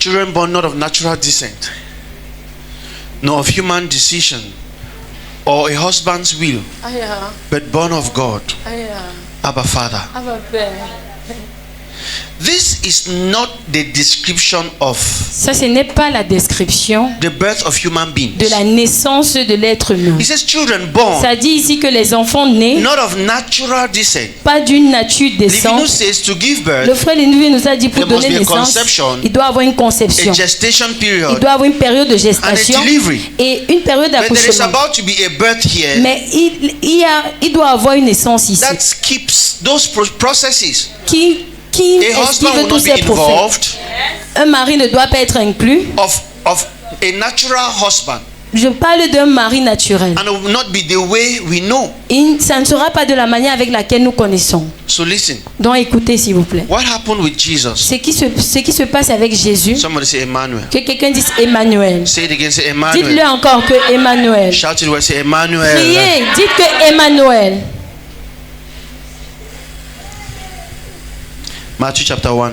Children born not of natural descent, nor of human decision, or a husband's will, but born of God. Abba Father. This is not the description of Ça, ce n'est pas la description the birth of human beings. de la naissance de l'être humain. He says children born Ça dit ici que les enfants nés, not of natural descent. pas d'une nature Leviticus décente. says to give birth, Le frère Lénoué nous a dit pour there must donner be a naissance, conception, il doit avoir une conception. a gestation Il period, doit avoir une période de and gestation a delivery. et une période But there is d'accouchement. about to be a birth here Mais il doit avoir une naissance ici that skips those processes. qui A husband esquive will tous not be ces procès. involved Un mari ne doit pas être inclus. of a natural husband, Je parle d'un mari naturel. and it will not be the way we know. Ça ne sera pas de la manière avec laquelle nous connaissons. So listen, Donc écoutez s'il vous plaît. what happened with Jesus? Ce qui se passe avec Jésus, Somebody say Emmanuel. que quelqu'un dise Emmanuel. Say it again, say Dites-le Emmanuel. encore que Emmanuel. Shout it, say Emmanuel. Priez, dites que Emmanuel. Matthew chapter 1,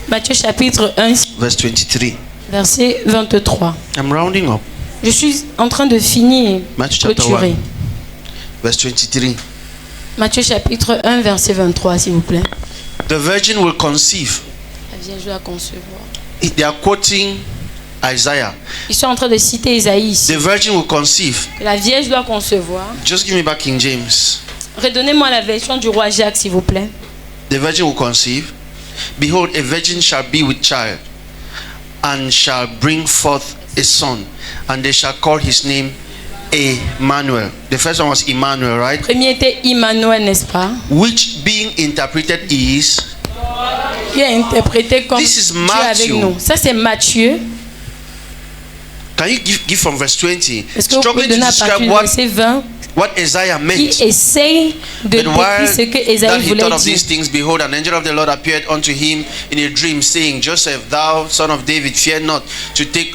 Matthieu chapitre 1, verse 23. verset 23. I'm rounding up. Je suis en train de finir, Matthieu chapter clôturer. 1, verse 23. Matthieu chapitre 1, verset 23, s'il vous plaît. The virgin will conceive. La Vierge doit concevoir. They are quoting Isaiah. Ils sont en train de citer Isaïe ici. The virgin will conceive. La Vierge doit concevoir. Just give me back King James. Redonnez-moi la version du roi Jacques, s'il vous plaît. The virgin will conceive. Behold, a virgin shall be with child, and shall bring forth a son, and they shall call his name Emmanuel. The first one was Emmanuel, right? Premier était Emmanuel, n'est-ce pas? Which being interpreted is, Qui est interprété comme This is Dieu Matthew. avec nous. Ça c'est Matthieu. can you give from verse 20? Est-ce que vous pouvez Struggling to donner à partir describe du verset 20 what Isaiah qui meant. essaye de But while décrire ce que that Esaïe he voulait thought of dire. these things, behold, an angel of the Lord appeared unto him in a dream, saying, Joseph, thou son of David, fear not to take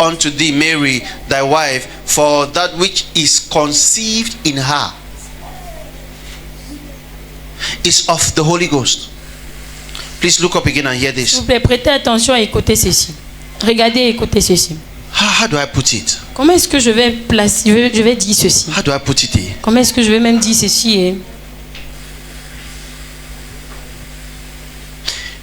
unto thee Mary thy wife, for that which is conceived in her is of the Holy Ghost. Please look up again and hear S'il this. vous plaît, prêtez attention et écoutez ceci. Regardez et écoutez ceci. How do I put it? Comment est-ce que je vais placer, je vais dire ceci? How do I put it here? Comment est-ce que je vais même dire ceci?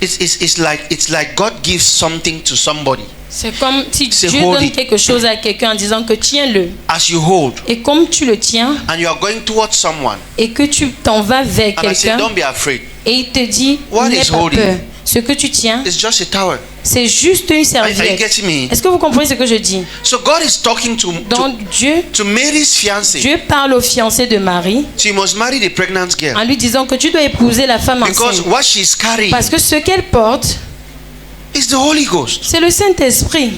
It's like God gives something to somebody. C'est comme si C'est Dieu holy. donne quelque chose à quelqu'un en disant que tiens-le. As you hold Et comme tu le tiens and you are going towards someone, et que tu t'en vas vers and I say, quelqu'un don't be afraid. et il te dit What n'aie is pas holy? peur. Ce que tu tiens, It's just a towel. c'est juste une Are you serviette. getting me? Est-ce que vous comprenez ce que je dis? So God is talking to Donc to Mary's fiancé. Dieu parle au fiancé de Marie So you must marry the pregnant girl en lui disant que tu dois épouser la femme because enceinte. what she's carrying Parce que ce qu'elle porte, is the Holy Ghost. c'est le Saint-Esprit.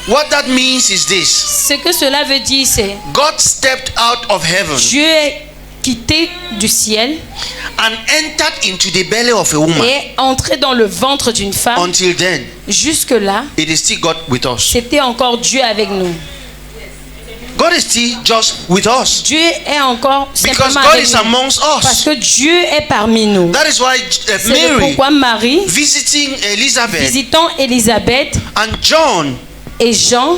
What that means is this: Ce que cela veut dire, c'est God stepped out of heaven Dieu est quitté du ciel and entered into the belly of a woman. et est entré dans le ventre d'une femme. Until then, Jusque-là, it is still God with us. c'était encore Dieu avec nous. God is still just with us Dieu est encore because simplement God avec is nous. amongst Parce us. que Dieu est parmi nous. That is why C'est Mary pourquoi Marie, visiting Elizabeth visitant Élisabeth and John, et Jean,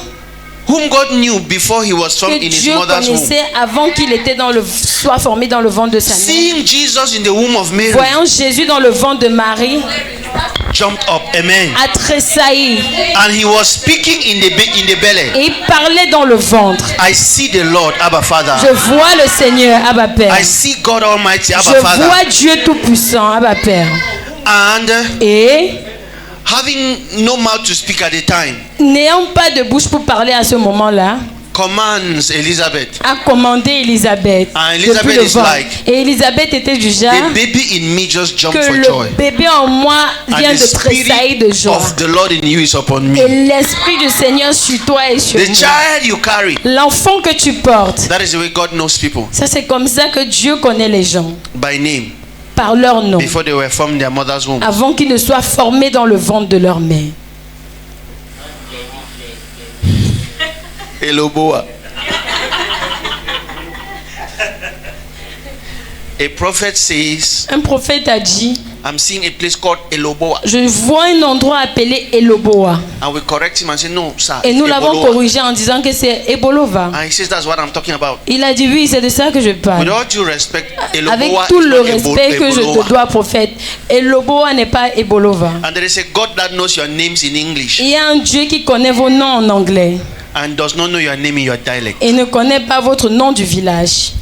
whom God knew before he was formed que in his Dieu mother's womb, connaissait avant qu'il était soit formé dans le ventre de sa mère. seeing Jesus in the womb of Mary, Voyant Jésus dans le ventre de Marie, jumped up. Amen. a tressailli And he was speaking in the belly. et il parlait dans le ventre. I see the Lord, Abba Father. Je vois le Seigneur, Abba Père. I see God Almighty, Abba Je Father. vois Dieu Tout-Puissant, Abba Père. And Et having no mouth to speak at the time, n'ayant pas de bouche pour parler à ce moment-là, commands Elizabeth. a commandé Élisabeth. And depuis Elizabeth le is ventre. like, Et Élisabeth était du genre The baby in me just jumped que for le joy. bébé en moi vient And the de tressaillir de spirit joie. of the Lord in you is upon me. Et l'esprit du Seigneur sur toi et sur The moi. child you carry. L'enfant que tu portes. That is the way God knows people. Ça c'est comme ça que Dieu connaît les gens. By name. Par leur nom. Before they were formed in their mother's womb. Avant qu'ils ne soient formés dans le ventre de leur mère. Hello, Boa. A prophet says, Un prophète a dit, I'm seeing a place called Eloboa. Je vois un endroit appelé Eloboa. And we correct him and say, no, sir. Et nous it's l'avons Eboloa. corrigé en disant que c'est Ebolova. And he says, that's what I'm talking about. Il a dit oui, c'est de ça que je With parle. all due respect, Avec Eloboa tout is le not respect que je Eboloa. te dois, prophète, Eloboa n'est pas Ebolova. And there is a God that knows your names in English Il y a un Dieu qui connaît vos noms en anglais and does not know your name in your dialect. et ne connaît pas votre nom du village.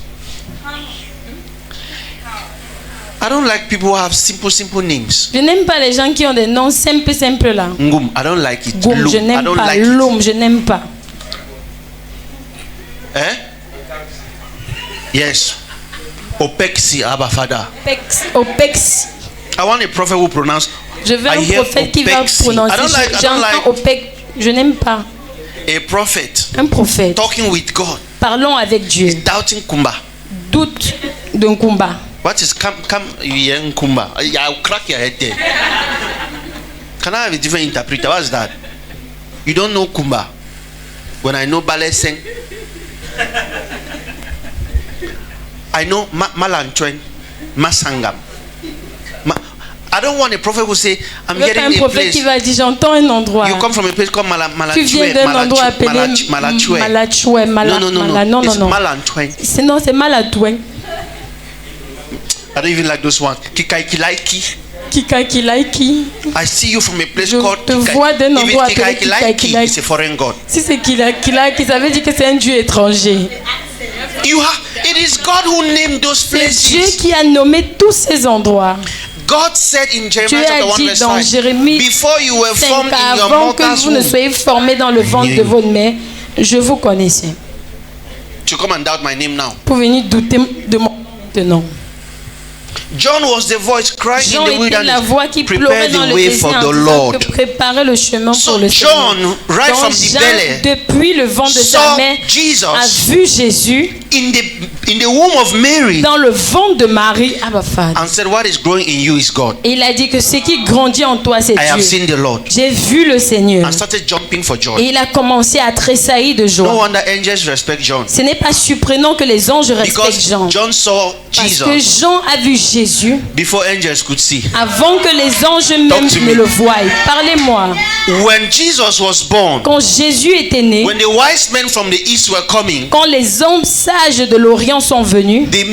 I don't like people who have simple names. Je n'aime pas les gens qui ont des noms simples là. Ngum, I don't like it. Goum, Lum, je I n'aime don't pas. like it. Loum, je n'aime pas. Eh? Yes. Opexi, Abba Father. Opex. I want a prophet who pronounce. Je veux I un hear prophète qui va Opexi. prononcer. I don't J'entends like Opec. Je n'aime pas. a prophet Un prophète. talking with God. Parlons avec Dieu. Doubting Kumba. Doute d'un combat. What is come yen Kumba? I'll crack your head there. Can I have a different interpreter? What's that? You don't know Kumba. When I know Bale Seng, I know Malantwen, Masangam. I don't want a prophet who say, I'm Je veux pas un getting a prophète qui place. va dire j'entends un endroit. You come from a place called Tu viens d'un endroit appelé Malachue. Malachue. No. It's Malantwen. Sinon c'est Malatouin. I don't even like those ones. Kikaikilaiki. Kikakilaiki. I see you from a place Je called te vois d'un Even endroit appelé Kikaikilaiki Kikakilaiki. is a foreign god. Si c'est Kilakilaiki, ça veut dire que c'est un Dieu étranger. It is God who named those C'est Dieu places. qui a nommé tous ces endroits. God said in Dieu Jeremiah chapter a 1 dit verse dans 5, Jérémie before you were 5 formed in your avant que mother's vous ne womb, soyez formés dans le ventre de votre mère, je vous connaissais. to come and doubt my name now. Pour venir douter de mon nom. John was the voice crying Jean in the était la voix wilderness, qui prepare pleurait dans the le way désert for en the disant Lord. que préparer le chemin pour So le Seigneur. John, right Donc from the Jean, belly, depuis le ventre de sa saw mère, a Jesus vu Jésus in the womb of Mary dans le ventre de Marie, Abba Father. and said, what is growing in you is God. Et il a dit que ce qui grandit en toi, c'est I have Dieu. seen the Lord. J'ai vu le Seigneur. And started jumping for Et joy. il a commencé à tressaillir de No joie. wonder angels respect John. Ce n'est pas surprenant que les anges respectent Because Jean. John saw Parce que Jesus Jean a vu Jésus before angels could see. avant que les anges Talk même to ne me. le voient. Parlez-moi. When Jesus was born, Quand Jésus était né, when the wise men from the east were coming, quand les hommes sages de l'Orient sont venus, they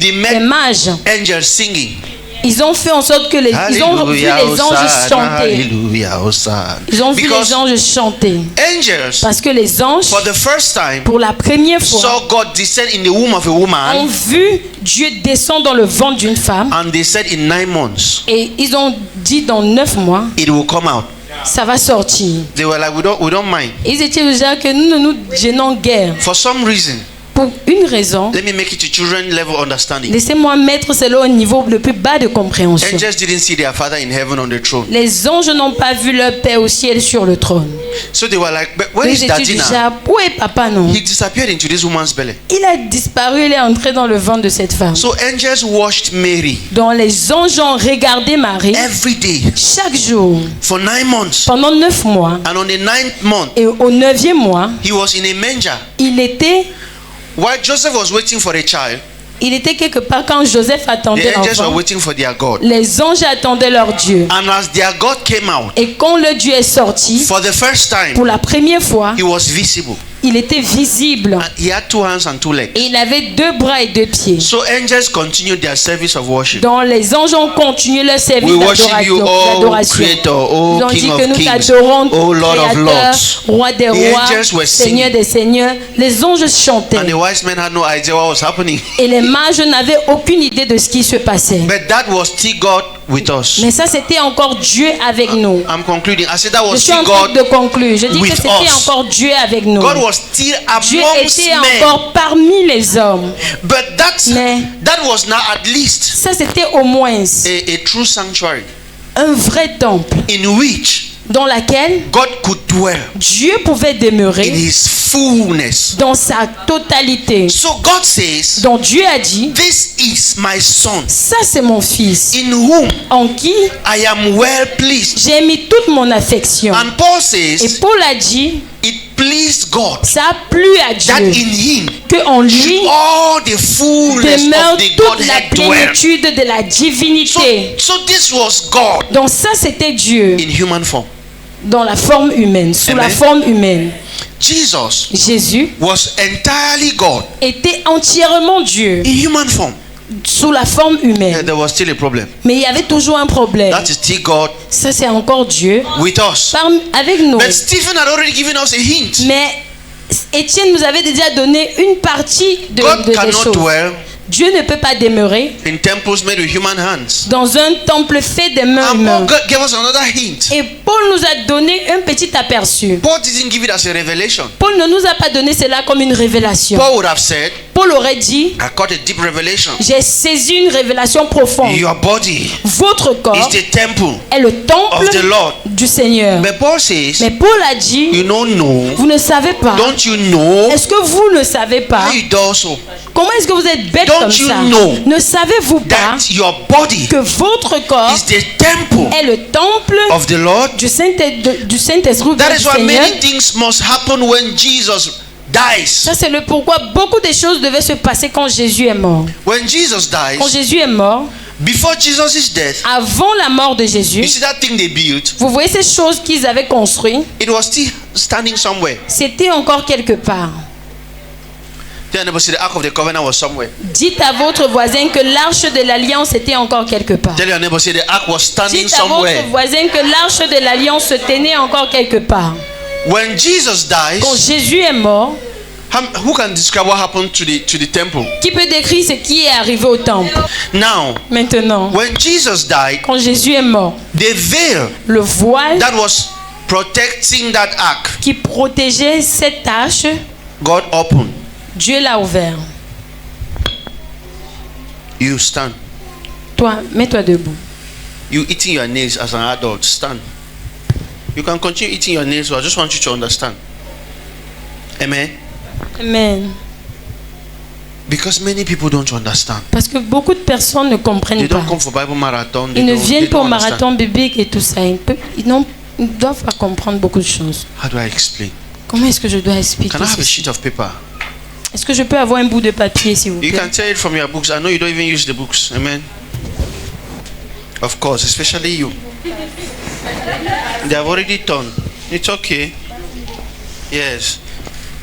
les met mages, angels singing. ils ont fait en sorte que ils ont vu les anges chanter. Hallelujah, Hosanna. Ils ont vu Because les anges chanter. angels, Parce que les anges, for the first time, pour la première fois, saw God descend in the womb of a ont woman, vu Dieu descendre dans le ventre d'une femme. and they said in 9 months Et ils ont dit dans 9 mois, it will come out. ça va sortir. They were like, we don't mind. Ils étaient déjà que nous ne nous gênons guère. For some reason, Pour une raison, let me make it to children level understanding. laissez-moi mettre cela au niveau le plus bas de compréhension. Angels didn't see their father in heaven on the throne. Les anges n'ont pas vu leur Père au ciel sur le trône. So they were like, but where Ils is étaient Daddy now? déjà, où est papa non? He disappeared into this woman's belly. Il a disparu, il est entré dans le ventre de cette femme. So angels watched Mary Donc les anges ont regardé Marie every day chaque jour for 9 months. pendant 9 mois. And on the 9th month, Et au 9e mois, he was in a manger. il était While Joseph was waiting for a child, quelque part quand Joseph attendait the angels were l'enfant. waiting for their God. Les anges attendaient leur Dieu. And as their God came out, Et quand le Dieu est sorti, for the first time, pour la première fois, he was visible. il était visible. And he had 2 hands and 2 legs. Et il avait 2 bras et 2 pieds. So angels continued their service of worship. Donc les anges ont continué leur service We worship you, d'adoration. oh Creator, oh Ils ont dit King que of nous Kings, t'adorons, oh Lord of Créateur, Lords. Roi des The rois, angels were Seigneur singing. des seigneurs. Les anges chantaient. And the wise men had no idea what was happening. Et les mages n'avaient aucune idée de ce qui se passait. But that was still God with us. Mais ça, c'était encore Dieu avec nous. I'm concluding. I said that Je was suis still en train God. de conclure. Je dis que with c'était us. encore Dieu avec nous. God was still Dieu amongst était men. encore parmi les hommes. But Mais that was now at least ça, c'était au moins a true sanctuary un vrai temple in which dans laquelle God could dwell Dieu pouvait in demeurer his fullness. dans sa totalité. So God says, Donc Dieu a dit, this is my son, ça c'est mon fils, in whom en qui I am well pleased. j'ai mis toute mon affection. And Paul Et says, Paul a dit, it pleased God ça a plu à that Dieu in him que en lui should all the fullness demeure of the toute la Godhead dwell. plénitude de la divinité. So this was God Donc ça c'était Dieu in human form. dans la forme humaine, sous la Amen. forme humaine. Jesus Jésus was entirely God était entièrement Dieu in human form. sous la forme Yeah, humaine. there was still a problem. Mais il y avait toujours un problème. That is still God Ça c'est encore Dieu with us. avec nous. But Stephen had already given us a hint. Mais Étienne nous avait déjà donné une partie de God des cannot choses. dwell Dieu ne peut pas demeurer in temples made with human hands. dans un temple fait des mains And Paul humaines. gave us another hint. Et Paul nous a donné un petit aperçu. Paul didn't give it as a revelation. Paul ne nous a pas donné cela comme une révélation. Paul would have said, Paul aurait dit, I got a deep revelation. j'ai saisi une révélation profonde. Your body Votre corps is the temple est le temple of the Lord. du Seigneur. But Paul says, Mais Paul a dit, you don't know. vous ne savez pas. Don't you know? Est-ce que vous ne savez pas? How you do so? Comment est-ce que vous êtes bête Don't comme you ça? know Ne savez-vous pas That your body que votre corps is the temple est le temple of the Lord. du Saint-Esprit That du is why Seigneur? many things must happen when Jesus dies. Ça c'est le pourquoi beaucoup de choses devaient se passer quand Jésus est mort. When Jesus Quand dies, Jésus est mort, before Jesus' death, avant la mort de you Jésus, see that thing they built, vous voyez ces choses qu'ils avaient construites, it was still standing somewhere. c'était encore quelque part. Tell your neighbor, see, the Ark of the Covenant was somewhere. Dites à votre voisin que l'arche de l'alliance était encore quelque part. Tell your neighbor, see, the Ark was standing Dites à votre somewhere. voisin que l'arche de l'alliance se tenait encore quelque part. When Jesus Quand dies, Jésus est mort, who can describe what happened to the temple? qui peut décrire ce qui est arrivé au temple? Now, Maintenant, when Jesus died, quand Jésus est mort, the veil le voile that was protecting that ark, qui protégeait cette tache, God opened. Dieu l'a ouvert. You stand. Toi, mets-toi debout. You eating your nails as an adult. Stand. You can continue eating your nails, but I just want you to understand. Amen. Amen. Because many people don't understand. Parce que beaucoup de personnes ne They comprennent pas. don't come for Bible marathon. Ils ne viennent pas au don't understand. marathon biblique et tout ça. Ils doivent pas comprendre beaucoup de choses. How do I explain? Comment est-ce que je dois expliquer Can I have a ceci? sheet of paper? Est-ce que je peux avoir un bout de papier, s'il vous You plaît? can tell it from your books. I know you don't even use the books. Amen. Of course, especially you. They have already done. It's okay. Yes.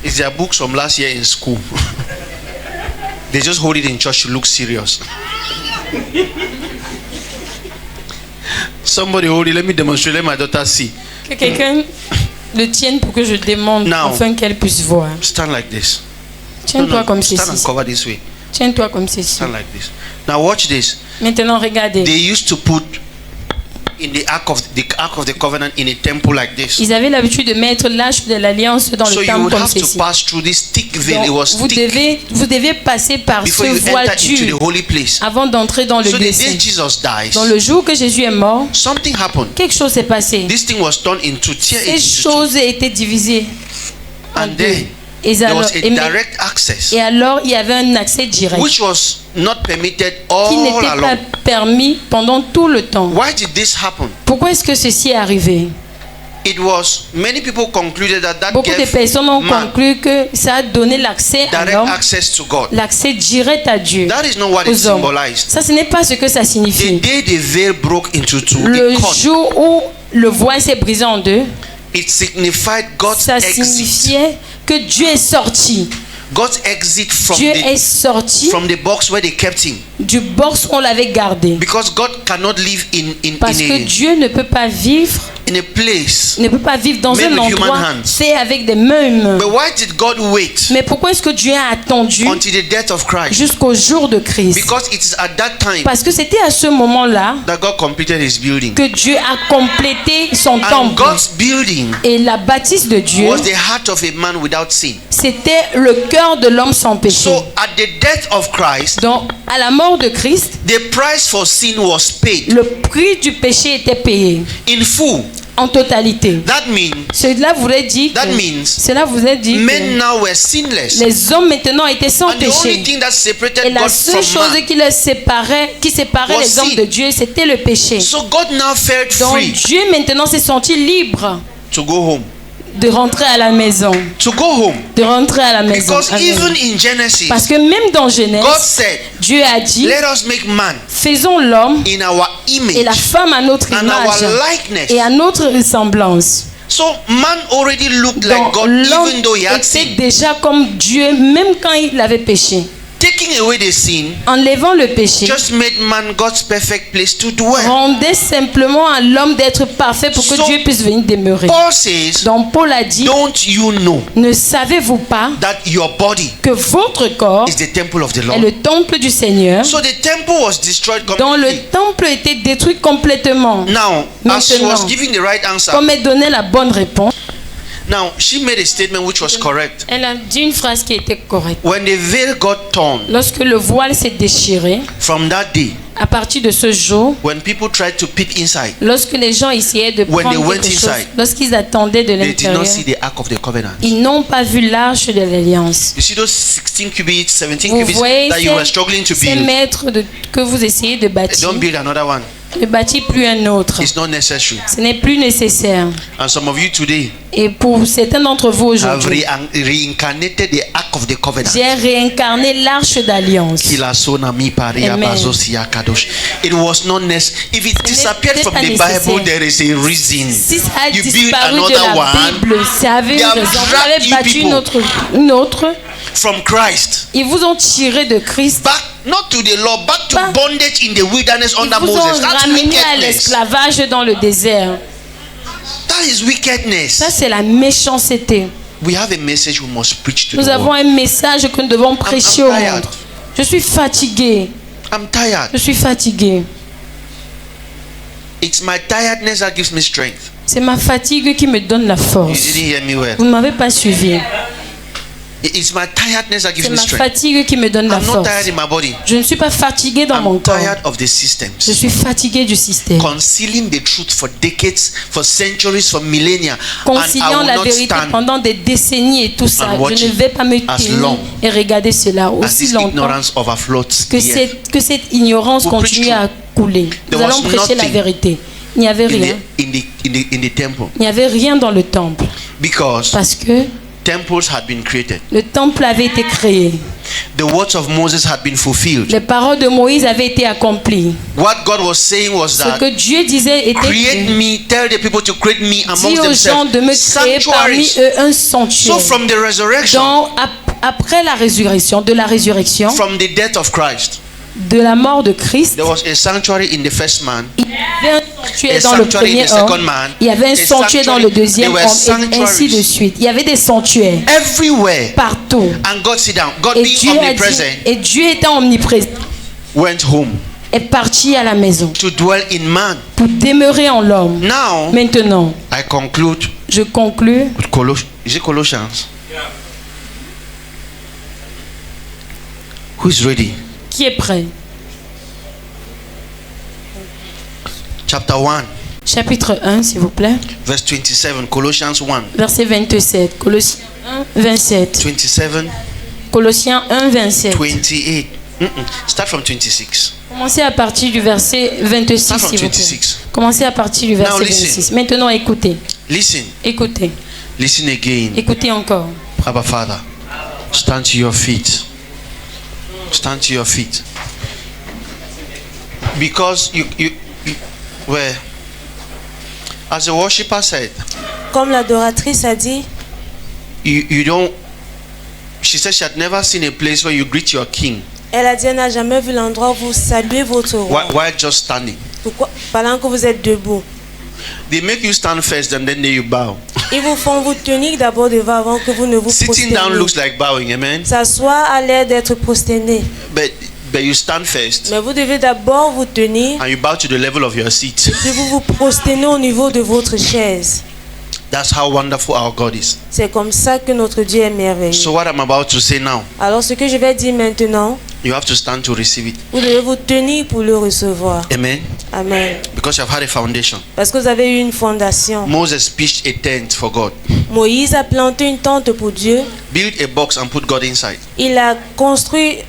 It's their books from last year in school. They just hold it in church to look serious. Somebody hold it. Let me demonstrate. Let my daughter see. Que quelqu'un le tienne pour que je demande, Now. afin qu'elle puisse voir. Stand like this. Tiens-toi comme stand and ceci. cover this way. Tiens-toi comme ceci. Stand like this. Now watch this. Maintenant, regardez. They used to put in the ark of the covenant in a temple like this. Ils avaient l'habitude de mettre l'arche de l'alliance dans So le you temple would comme have to ceci. pass through this thick veil. It Donc, was vous thick devez passer par before ce you voile enter into dur the holy place. avant d'entrer dans le So lieu the day saint. Jesus dies, Dans le jour que Jésus est mort, something happened. quelque chose s'est passé. This thing was torn into tear Ces into two. choses étaient divisées en And deux. then Et there alors, was a direct access, et alors, il y avait un accès direct which was not permitted qui all n'était pas along. permis pendant tout le temps. Why did this happen? Pourquoi est-ce que ceci est arrivé? It was many people concluded that Beaucoup de gave personnes ont man conclu que ça a donné l'accès à direct l'homme, access to God. l'accès direct à Dieu, That is not what it aux hommes. symbolized. Ça, ce n'est pas ce que ça The signifie. day the veil broke into two, Le it cut. jour où le voile s'est brisé en deux, It signified God's ça exit. signifiait que Dieu est sorti. God's exit Dieu est sorti from the box where they kept him. du box où on l'avait gardé. Because God cannot live Parce que Dieu ne peut pas vivre, in a place. ne peut pas vivre dans Made un with human endroit hands. fait avec des mains humaines. But why did God wait Mais pourquoi est-ce que Dieu a attendu until the death of Christ? jusqu'au jour de Christ? Because it is at that time Parce que c'était à ce moment-là that God completed his building. que Dieu a complété son And temple. God's building Et la bâtisse de Dieu, was the heart of a man without sin. c'était le cœur de l'homme sans péché. So at the death of Christ, Donc, à la mort de Christ, the price for sin was paid le prix du péché était payé in full. en totalité. That means Cela voulait dire que men now were sinless. les hommes maintenant étaient sans And the only péché. thing that Et separated la God seule from chose man. qui séparait was les hommes sin. de Dieu, c'était le péché. So God now felt Donc free Dieu maintenant s'est senti libre to go home. de rentrer à la maison. To go home. De rentrer à la maison. Because Amen. even in Genesis, Parce que même dans Genèse, God said, Dieu a dit, let us make man faisons l'homme in our et la image femme à notre and image our likeness. et à notre ressemblance. So man already looked like Donc God l'homme even though he had était sinned. déjà comme Dieu, même quand il avait péché. Taking away the sin Enlevant le péché, just made man God's perfect place to dwell. rendait simplement à l'homme d'être parfait pour que So, Dieu puisse venir demeurer. Paul says, Donc Paul a dit, don't you know ne savez-vous pas that your body que votre corps is the temple of the est Lord? le temple du Seigneur, So the temple was destroyed dont le completely. temple était détruit complètement. Now, as she was Maintenant, giving the right answer, comme elle donnait la bonne réponse, now she made a statement which was correct. elle a dit une phrase qui était correcte. When the veil got torn, Lorsque le voile s'est déchiré, from that day, à partir de ce jour, when people tried to peep inside, lorsque les gens essayaient de When they prendre went quelque chose, inside, lorsqu'ils attendaient de they did not l'intérieur, see the Ark of the Covenant. ils n'ont pas vu l'arche de l'alliance. You see those 16 cubits, 17 Vous cubits voyez that you were struggling to ces build? mètres que vous essayez de bâtir. Don't build another one. Ne bâtis plus un autre. It's not necessary. Ce n'est plus nécessaire. And some of you today Et pour certains d'entre vous have aujourd'hui, reincarnated the Ark of the Covenant. j'ai réincarné l'arche d'alliance. Kilasonami paria Amen. bazosia kadosh. It was not necessary. If it disappeared from pas the nécessaire. Bible, there is a reason. Si ça a You build disparu de another la one Bible, ça avait They une have raison. Vous dragged avez you battu people. une autre. from Christ. Ils vous ont tiré de Christ. Back not to the law, back to Pas- bondage in the wilderness Ils under vous ont Moses. That's ramené à wickedness. l'esclavage dans le désert. That is wickedness. Ça, c'est la méchanceté. We have a message we must preach to Nous the avons world. un message que nous devons prêcher au tired. monde. Je suis fatigué. I'm tired. Je suis fatigué. It's my tiredness that gives me strength. C'est ma fatigue qui me donne la You force. didn't hear me well. Vous ne m'avez pas suivi. It's my tiredness that gives C'est me ma strength. fatigue qui me donne la I'm not force. tired in my body. Je ne suis pas fatigué dans mon I'm corps. tired of the Je systems. suis fatigué du système. Concealing the truth for decades, for centuries, for millennia. And I Conciliant will la not vérité stand pendant des décennies et tout ça. and watch Je ne vais pas me as tenir long et regarder cela as aussi this longtemps ignorance overflows que the earth. cette ignorance We'll preach continue à couler. Nous There allons was prêcher la nothing vérité. Il n'y avait rien. in the temple. Il n'y avait rien dans le temple. Because Parce que temples had been created. le temple avait été créé. The words of Moses had been fulfilled. Les paroles de Moïse avaient été accomplies. What God was saying was Ce that que Dieu disait était create que me, tell the people to create me dis amongst aux gens themselves. de me créer parmi Sanctuaries. eux un So sanctuaire. from the resurrection, Donc, après la résurrection, de la résurrection, from the death of Christ, de la mort de Christ, there was a sanctuary in the first man, il y avait un sanctuaire a dans le sanctuary in premier the second homme, man, il y avait un a sanctuaire dans le sanctuary- deuxième there homme, were et ainsi de sanctuaries. suite. Il y avait des sanctuaires everywhere. partout. And God sit down. God Et being Dieu, a dit, omnipresent, et Dieu étant omniprésent, went home est parti à la maison to dwell in man. pour demeurer en l'homme. Now, Maintenant, I conclude je conclus. with is it Colossians? Who is ready? Qui est prêt? Chapter 1, Chapitre 1, s'il vous plaît. verse 27. Colossians 1, Verset 27. Colossiens 1, 27. 27, Colossiens 1, 27. 28. Start from 26. Commencez à partir du verset 26, Start from s'il vous plaît. 26. Commencez à partir du Now verset listen. 26. Maintenant, écoutez. Listen. Écoutez. Listen again. Écoutez encore. Abba Father, stand to your feet. Stand to your feet. Because you were, as the worshiper said, Comme l'adoratrice a dit, you don't. She said she had never seen a place where you greet your king elle a dit, elle n'a jamais vu l'endroit où vous saluez votre roi. while just standing. Pourquoi? Pendant que vous êtes debout. They make you stand first and then you bow. Ils vous font vous tenir d'abord devant avant que vous ne vous Sitting down prosternez. looks like bowing, amen. S'asseoir a l'air d'être prosterné. But you stand first Mais vous devez d'abord vous tenir, and you bow to the level of your seat. puis vous vous prosternez au niveau de votre chaise. That's how wonderful our God is. C'est comme ça que notre Dieu est merveilleux. So what I'm about to say now, Alors ce que je vais dire maintenant, you have to stand to receive it. vous devez vous tenir pour le recevoir. Amen. Amen. Because you have had a foundation. Parce que vous avez eu une fondation. Moses pitched a tent for God. Moïse a planté une tente pour Dieu. Build a box and put God inside. Il a construit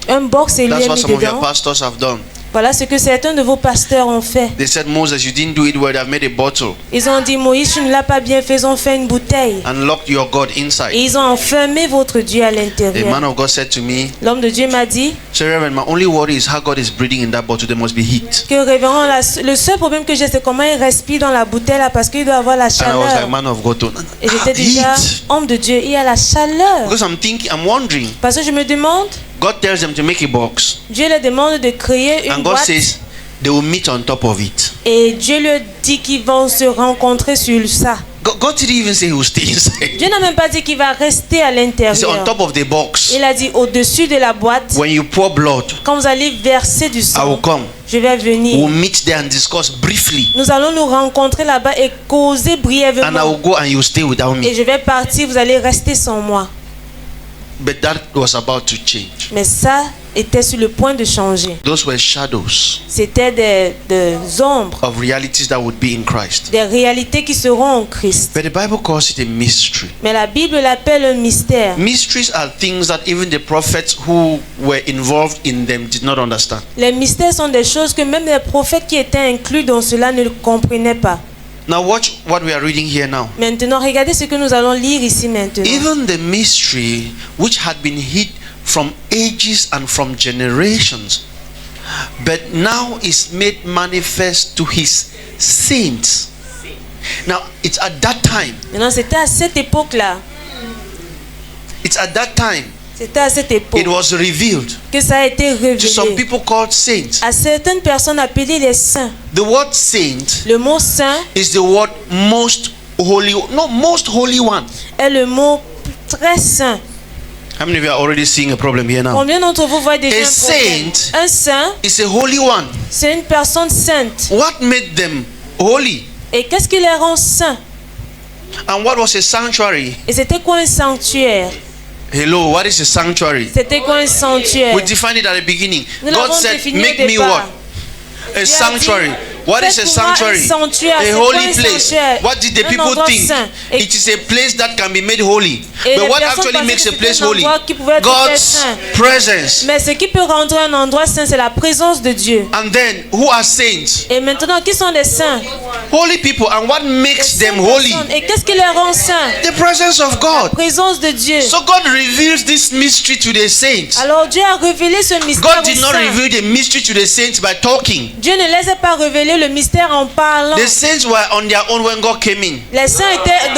un box et lui That's a what mis some of your dedans. pastors have done. Voilà ce que certains de vos pasteurs ont fait. They said, Moses, you didn't do it well. They've made a bottle Ils ont dit, Moïse, tu ne l'as pas bien fait. Ils ont fait une bouteille. and locked your God Et inside. ils ont enfermé votre Dieu à The man l'intérieur. of God said to me, L'homme de Dieu m'a dit Sir Reverend, my only worry is how God is breathing in that bottle. There must be heat. que, révérend, le seul problème que j'ai, c'est comment il respire dans la bouteille là, parce qu'il doit avoir la And I was like, chaleur. man of God, Et j'étais déjà, heat. homme de Dieu, il y a la chaleur. Because I'm wondering. Parce que je me demande, God tells them to make a box, Dieu leur demande de créer une and God boîte. says they will meet on top of it. Et Dieu leur dit qu'ils vont se rencontrer sur ça. God didn't even say he will stay inside. Dieu n'a même pas dit qu'il va rester à He said on l'intérieur. top of the box. Il a dit au-dessus de la boîte, When you pour blood, quand vous allez verser du I will sang, come. je vais We'll venir. meet there and discuss briefly. Nous allons nous rencontrer là-bas et causer And I brièvement. will go and you stay without Et me. je vais partir, vous allez rester sans moi. But that was about to change. Mais ça était sur le point de changer. Those were shadows C'était des ombres, of realities that would be in Christ. des réalités qui seront en Christ. But the Bible calls it a mystery. Mais la Bible l'appelle un mystère. Mysteries are things that even the prophets who were involved in them did not understand. Les mystères sont des choses que même les prophètes qui étaient inclus dans cela ne comprenaient pas. Now watch what we are reading here now. Maintenant, regardez ce que nous allons lire ici maintenant. Even the mystery which had been hid from ages and from generations, but now is made manifest to his saints. Now it's at that time. Maintenant, c'était à cette époque-là. It's at that time C'était à cette époque it was revealed que ça a été to some révélé people called saints. à certaines personnes appelées les saints. The word saint Le mot saint is the word most holy, no, most holy one. est le mot très saint. How many of you are already seeing a problem here now? Combien d'entre vous voient déjà A un problème? saint Un saint, is a holy one. c'est une personne sainte. What made them holy? Et qu'est-ce qui les rend saints? And what was a sanctuary? Et c'était quoi un sanctuaire? Hello, what is a sanctuary? C'était quoi un sanctuaire? We defined it at the beginning. Nous God l'avons said, défini au make me départ. what? A sanctuary. What is a Faites pour moi un sanctuary? sanctuaire. A C'est quoi holy un place. sanctuaire? What did the Un people endroit think? saint. Et- It is a place that can be made holy. Et But les what personnes actually pensaient makes que a c'était place un holy? endroit qui pouvait être très God's saint. presence. Mais ce qui peut rendre un endroit saint, c'est la présence de Dieu. And then, who are saints? Et maintenant, qui sont les saints? Holy people. And what Les makes them saintes holy? personnes. Et qu'est-ce qui les rend saints? The presence of La God. présence de Dieu. So God reveals this mystery to the saints. Alors Dieu a révélé ce mystère God aux did not saints. reveal the mystery to the saints by talking. Dieu ne les a pas révélé le mystère en parlant. The saints were on their own when God came in. Les saints étaient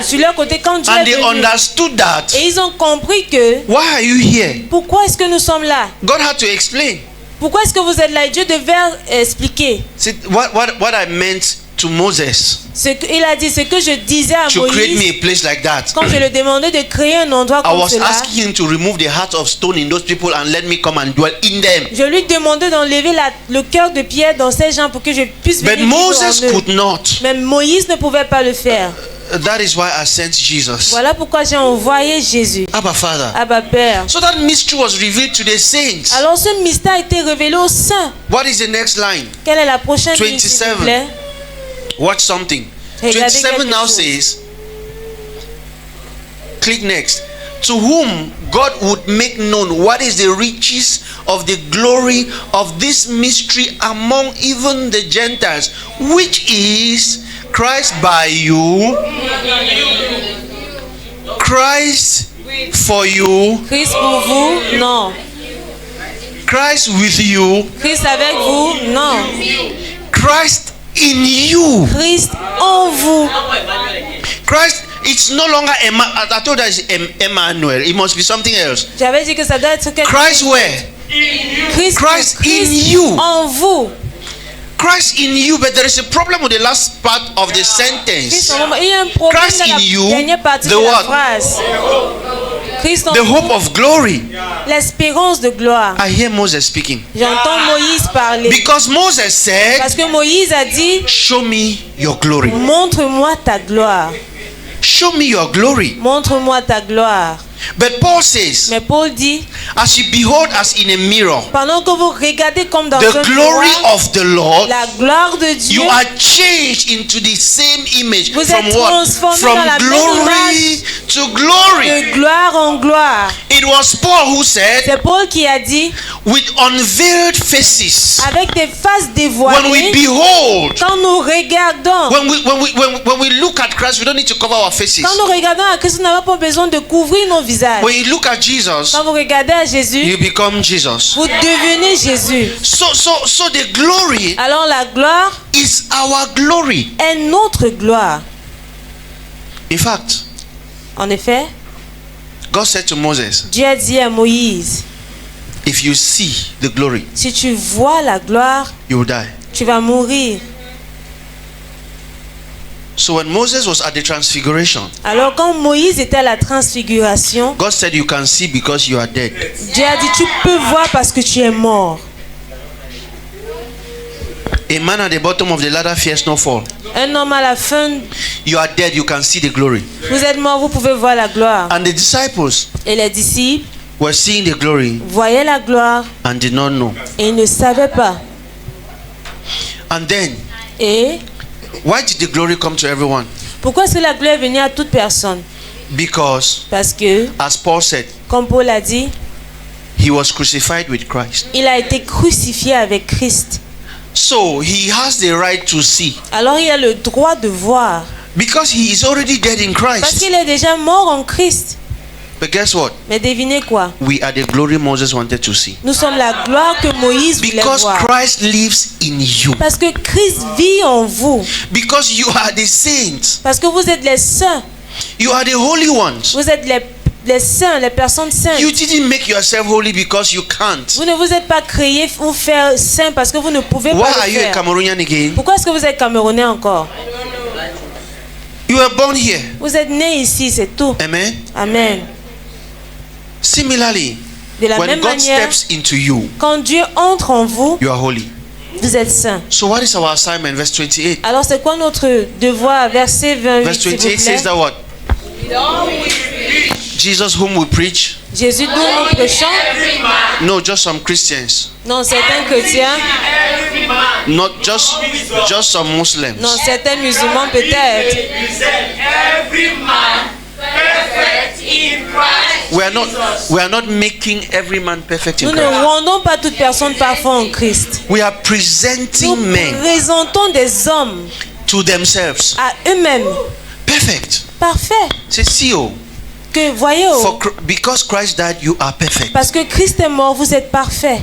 sur leur côté quand Dieu And est they venu. understood that. Et ils ont compris que Why are you here? pourquoi est-ce que nous sommes là? God had to explain. Pourquoi est-ce que vous êtes là? Et Dieu devait expliquer. See, what I meant to Moses Il a dit ce que je disais à to create me Moïse a place like that. quand je lui demandais de créer un endroit I comme was cela. asking him to remove the heart of stone in those people and let me come and dwell in them. Je lui demandais d'enlever le cœur de pierre dans ces gens pour que je puisse But venir vivre Moses en eux. could not. Mais Moïse ne pouvait pas le faire. That is why I sent Jesus. Voilà pourquoi j'ai envoyé Jésus. Abba Father. Abba Père. So that mystery was revealed to the saints. Alors ce mystère a été révélé aux saints. What is the next line? Quelle est la prochaine ligne, s'il 27. vous plaît? Watch something. Regardez 27 quelque now chose. says, click next. To whom God would make known what is the riches of the glory of this mystery among even the Gentiles, which is Christ by you, Christ for you, Christ pour vous? Non. Christ with you, Christ avec vous? Non. Christ in you. Christ en vous. Christ, it's no longer I told you it's Emmanuel. It must be something else. J'avais dit que ça doit être quelque Christ where? Christ in you. en vous. Christ in you, but there is a problem with the last part of the Christ sentence. en vous. Il y a un problème Christ dans in you, la dernière partie the de la what? phrase. Christ en The vous. hope of glory. L'espérance de gloire. I hear Moses speaking. J'entends Moïse parler. Because Moses said, Parce que Moïse a dit, show me your glory. montre-moi ta gloire. Show me your glory. Montre-moi ta gloire. But Paul says, Mais Paul dit, as you behold as in a mirror pendant que vous regardez comme dans the un glory miroir, of the Lord, la gloire de Dieu, you are changed into the same image. Vous From êtes what? transformés From dans la même glory to glory. de gloire en gloire. It was Paul who said, C'est Paul qui a dit, with unveiled faces, avec des faces when we dévoilées, behold, quand nous regardons, when we look at Christ, we don't need to cover our faces. quand nous regardons à Christ, nous n'avons pas besoin de couvrir nos visages. When you look at Jesus, Quand vous regardez à Jésus, you become Jesus. vous devenez Jésus. So the glory Alors la gloire is our glory. est notre gloire. In fact, En effet, God said to Moses, Dieu a dit à Moïse, if you see the glory, si tu vois la gloire, you will die. tu vas mourir. So when Moses was at the transfiguration, Alors quand Moïse était à la transfiguration, God said you can see because you are dead. Dieu a dit, tu peux voir parce que tu es mort. A man at the bottom of the ladder fears no fall. Un homme à la fin, You are dead, you can see the glory. vous êtes mort, vous pouvez voir la gloire. And the disciples Et les disciples were seeing the glory voyaient la gloire and did not know. et ils ne savaient pas. And then, Et why did the glory come to everyone? pourquoi est-ce que la gloire est venue à toute personne? Because, Parce que, as Paul said, comme Paul a dit, he was crucified with Christ. il a été crucifié avec Christ. So he has the right to see. Alors il a le droit de voir. Because he is already dead in Parce Christ. qu'il est déjà mort en Christ. But guess what? Mais devinez quoi? We are the glory Moses wanted to see. Nous sommes la gloire que Moïse voulait Because voir. Christ lives in you. Parce que Christ vit en vous. Because you are the saints. Parce que vous êtes les saints. You are the holy ones. Vous êtes les saints, les personnes saintes. You didn't make yourself holy because you can't. Vous ne vous êtes pas créé ou faire saint parce que vous ne pouvez Why pas are le you a faire. Cameroonian again? Pourquoi est-ce que vous êtes Camerounais encore? You were born here. Vous êtes né ici, c'est tout. Amen. Amen. Similarly, De la when même God manière, steps into you, quand Dieu entre en vous, you are holy. vous êtes saint. So what is our assignment? Verse 28. Alors c'est quoi notre devoir? Verset 28, Verse s'il vous 28 says plaît. that what? Jesus whom we preach. Jésus, nous nous prêchons. No, just some Christians. Non, certains chrétiens. Not just some Muslims. Non, certains musulmans peut-être. We are not making every man perfect in Nous ne Christ. rendons pas toute personne parfaite en Christ. We are Nous presenting men présentons des hommes to themselves à eux-mêmes perfect. parfaits. C'est si haut. Que voyez, Because Christ died, you are perfect. parce que Christ est mort, vous êtes parfaits.